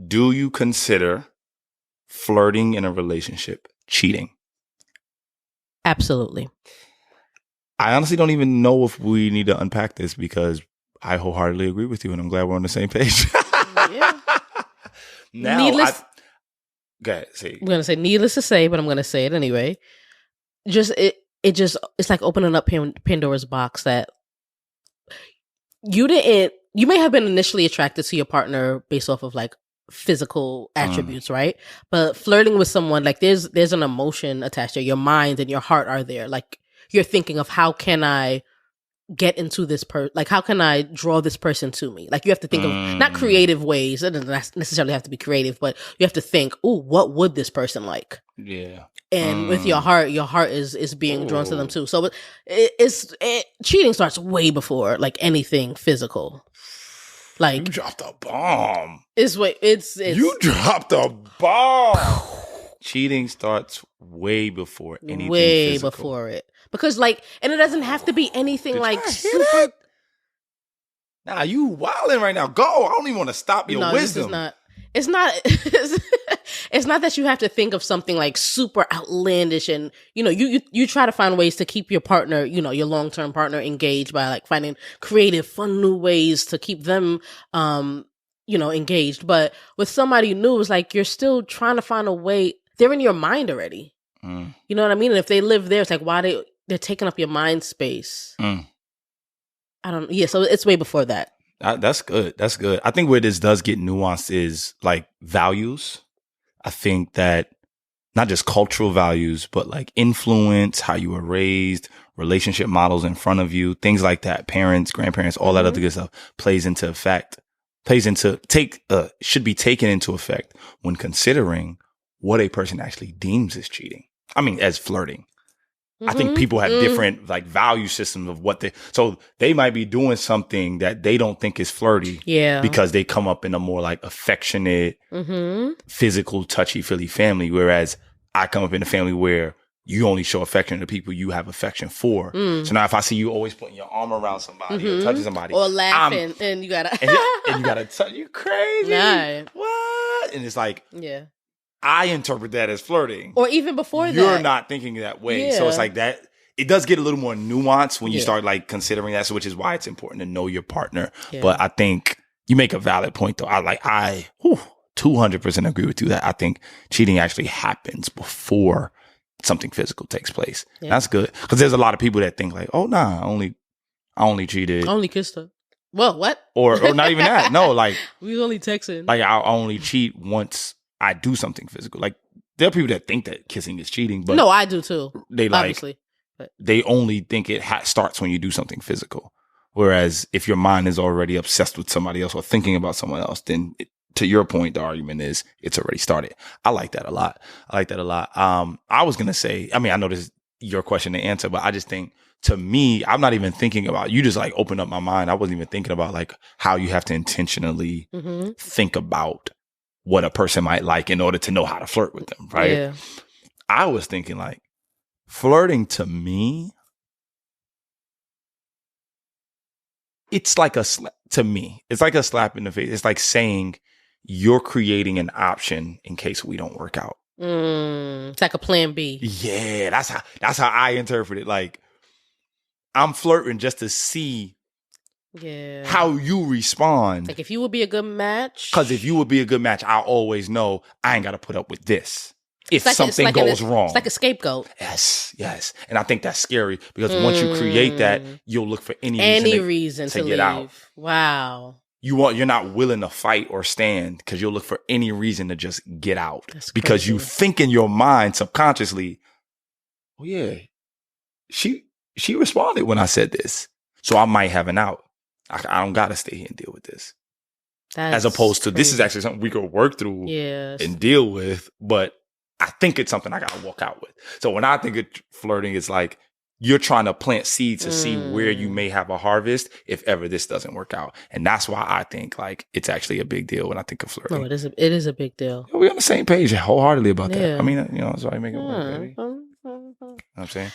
Do you consider flirting in a relationship cheating? Absolutely. I honestly don't even know if we need to unpack this because I wholeheartedly agree with you, and I'm glad we're on the same page. Yeah. Go ahead, see. I'm gonna say needless to say, but I'm gonna say it anyway. It's like opening up Pandora's box that you may have been initially attracted to your partner based off of like physical attributes, right? But flirting with someone, like there's an emotion attached there. Your mind and your heart are there. Like you're thinking of how can I get into this like how can I draw this person to me? Like you have to think of not creative ways. It doesn't necessarily have to be creative, but you have to think, oh, what would this person like? Yeah. And with your heart is being drawn to them too. So cheating starts way before like anything physical. Like you dropped a bomb. You dropped a bomb. Cheating starts way before anything physical. Before it. Because like, and it doesn't have to be anything like super. Nah, you wilding right now. Go. I don't even want to stop your wisdom. It's not. It's not that you have to think of something like super outlandish, and you try to find ways to keep your partner, your long-term partner engaged by like finding creative, fun new ways to keep them, engaged. But with somebody new, it's like you're still trying to find a way. They're in your mind already. You know what I mean? And if they live there, it's like why they're taking up your mind space. I don't. Yeah, so it's way before that. That's good. That's good. I think where this does get nuanced is like values. I think that not just cultural values, but like influence, how you were raised, relationship models in front of you, things like that, parents, grandparents, all that other good stuff should be taken into effect when considering what a person actually deems as cheating. I mean, as flirting. I think people have different like value systems of so they might be doing something that they don't think is flirty because they come up in a more like affectionate, physical, touchy-feely family. Whereas I come up in a family where you only show affection to people you have affection for. So now if I see you always putting your arm around somebody or touching somebody. Or laughing and you gotta. and you gotta touch, you crazy. Nah. What? And it's like, I interpret that as flirting. Or even before that. You're not thinking that way. Yeah. So it's like that. It does get a little more nuanced when you start like considering that. So which is why it's important to know your partner. Yeah. But I think you make a valid point though. I 200% agree with you that I think cheating actually happens before something physical takes place. Yeah. That's good. Because there's a lot of people that think like, oh nah, I only cheated. I only kissed her. Well, what? Or not even that. No, like we was only texting. Like I only cheat once I do something physical. Like there are people that think that kissing is cheating, but no, I do too. They obviously, they only think it starts when you do something physical. Whereas if your mind is already obsessed with somebody else or thinking about someone else, then to your point, the argument is it's already started. I like that a lot. I was gonna say, I mean, I know this is your question to answer, but I just think to me, I'm not even thinking about, you just like opened up my mind. I wasn't even thinking about like how you have to intentionally think about what a person might like in order to know how to flirt with them, right? Yeah. I was thinking like flirting to me, it's like it's like a slap in the face. It's like saying you're creating an option in case we don't work out. It's like a plan B. Yeah, that's how I interpret it. Like I'm flirting just to see how you respond. Like if you would be a good match. Because if you would be a good match, I'll always know I ain't got to put up with this. If something goes wrong. It's like a scapegoat. Yes. And I think that's scary because once you create that, you'll look for any reason to get out. Wow. You're not willing to fight or stand because you'll look for any reason to just get out. That's because crazy. You think in your mind subconsciously, oh yeah, she responded when I said this. So I might have an out. I don't got to stay here and deal with this. As opposed to this is actually something we could work through and deal with, but I think it's something I got to walk out with. So when I think of flirting, it's like you're trying to plant seeds to see where you may have a harvest if ever this doesn't work out. And that's why I think like it's actually a big deal when I think of flirting. No, it is a big deal. We're on the same page wholeheartedly about that. I mean, that's why I make it work, baby. You know what I'm saying?